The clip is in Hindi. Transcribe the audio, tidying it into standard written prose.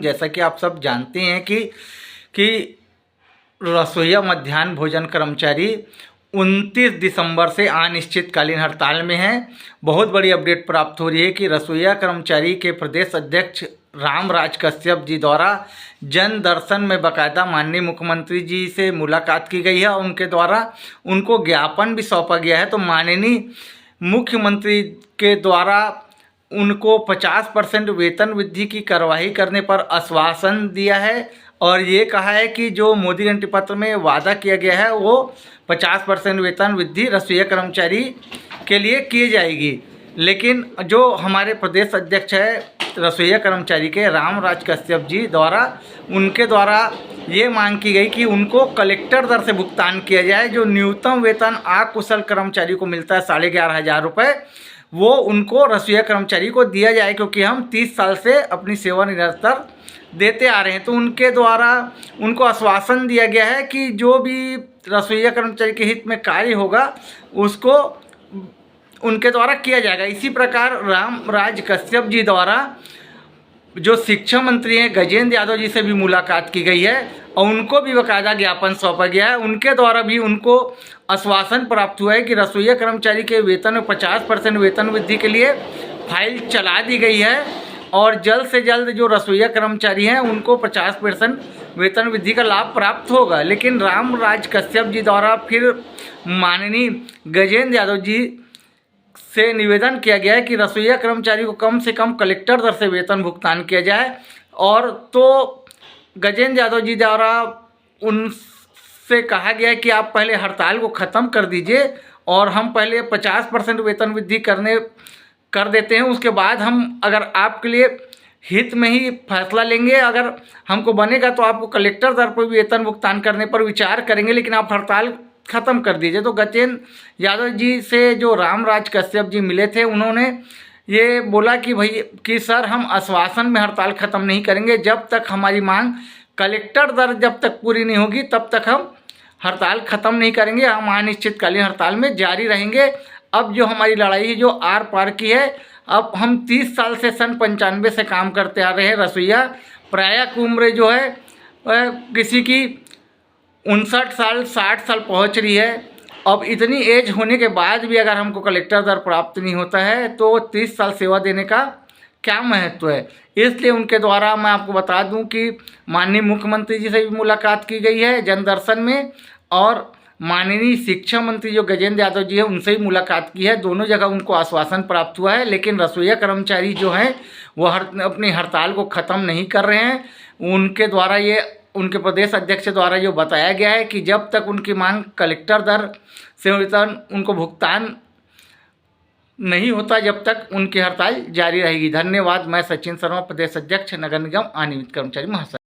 जैसा कि आप सब जानते हैं कि रसोइया मध्याह्न भोजन कर्मचारी 29 दिसंबर से अनिश्चितकालीन हड़ताल में हैं। बहुत बड़ी अपडेट प्राप्त हो रही है कि रसोइया कर्मचारी के प्रदेश अध्यक्ष रामराज कश्यप जी द्वारा जन दर्शन में बाकायदा माननीय मुख्यमंत्री जी से मुलाकात की गई है और उनके द्वारा उनको ज्ञापन भी सौंपा गया है। तो माननीय मुख्यमंत्री के द्वारा उनको 50% वेतन वृद्धि की कार्रवाई करने पर आश्वासन दिया है और ये कहा है कि जो मोदी घंटी पत्र में वादा किया गया है वो 50% वेतन वृद्धि रसोइया कर्मचारी के लिए की जाएगी। लेकिन जो हमारे प्रदेश अध्यक्ष है रसोइया कर्मचारी के रामराज कश्यप जी द्वारा उनके द्वारा ये मांग की गई कि उनको कलेक्टर दर से भुगतान किया जाए। जो न्यूनतम वेतन अकुशल कर्मचारी को मिलता है 11,500 रुपये, वो उनको रसोइया कर्मचारी को दिया जाए, क्योंकि हम 30 साल से अपनी सेवा निरंतर देते आ रहे हैं। तो उनके द्वारा उनको आश्वासन दिया गया है कि जो भी रसोइया कर्मचारी के हित में कार्य होगा उसको उनके द्वारा किया जाएगा। इसी प्रकार रामराज कश्यप जी द्वारा जो शिक्षा मंत्री हैं गजेंद्र यादव जी से भी मुलाकात की गई है और उनको भी बाकायदा ज्ञापन सौंपा गया है। उनके द्वारा भी उनको आश्वासन प्राप्त हुआ है कि रसोइया कर्मचारी के वेतन में 50% वेतन वृद्धि के लिए फाइल चला दी गई है और जल्द से जल्द जो रसोइया कर्मचारी हैं उनको 50% वेतन वृद्धि का लाभ प्राप्त होगा। लेकिन रामराज कश्यप जी द्वारा फिर माननीय गजेंद्र यादव जी से निवेदन किया गया है कि रसोइया कर्मचारी को कम से कम कलेक्टर दर से वेतन भुगतान किया जाए। और तो गजेंद्र यादव जी द्वारा उनसे कहा गया है कि आप पहले हड़ताल को ख़त्म कर दीजिए और हम पहले 50% वेतन वृद्धि कर देते हैं, उसके बाद हम अगर आपके लिए हित में ही फैसला लेंगे। अगर हमको बनेगा तो आपको कलेक्टर दर पर वेतन भुगतान करने पर विचार करेंगे, लेकिन आप हड़ताल ख़त्म कर दीजिए। तो गजेंद्र यादव जी से जो रामराज कश्यप जी मिले थे उन्होंने ये बोला कि सर हम आश्वासन में हड़ताल ख़त्म नहीं करेंगे, जब तक हमारी मांग कलेक्टर दर जब तक पूरी नहीं होगी तब तक हम हड़ताल ख़त्म नहीं करेंगे, हम अनिश्चितकालीन हड़ताल में जारी रहेंगे। अब जो हमारी लड़ाई जो आर पार की है, अब हम 30 साल से सन 95 से काम करते आ रहे हैं रसोइया। प्रायः उम्र जो है किसी की 59 साल 60 साल पहुंच रही है। अब इतनी एज होने के बाद भी अगर हमको कलेक्टर दर प्राप्त नहीं होता है तो 30 साल सेवा देने का क्या महत्व है। इसलिए उनके द्वारा मैं आपको बता दूं कि माननीय मुख्यमंत्री जी से भी मुलाकात की गई है जनदर्शन में और माननीय शिक्षा मंत्री जो गजेंद्र यादव जी है उनसे भी मुलाकात की है। दोनों जगह उनको आश्वासन प्राप्त हुआ है, लेकिन रसोइया कर्मचारी जो हैं वो अपनी हड़ताल को ख़त्म नहीं कर रहे हैं। उनके द्वारा ये उनके प्रदेश अध्यक्ष द्वारा जो बताया गया है कि जब तक उनकी मांग कलेक्टर दर से वेतन उनको भुगतान नहीं होता जब तक उनकी हड़ताल जारी रहेगी। धन्यवाद। मैं सचिन शर्मा, प्रदेश अध्यक्ष नगर निगम अनियमित कर्मचारी महासंघ।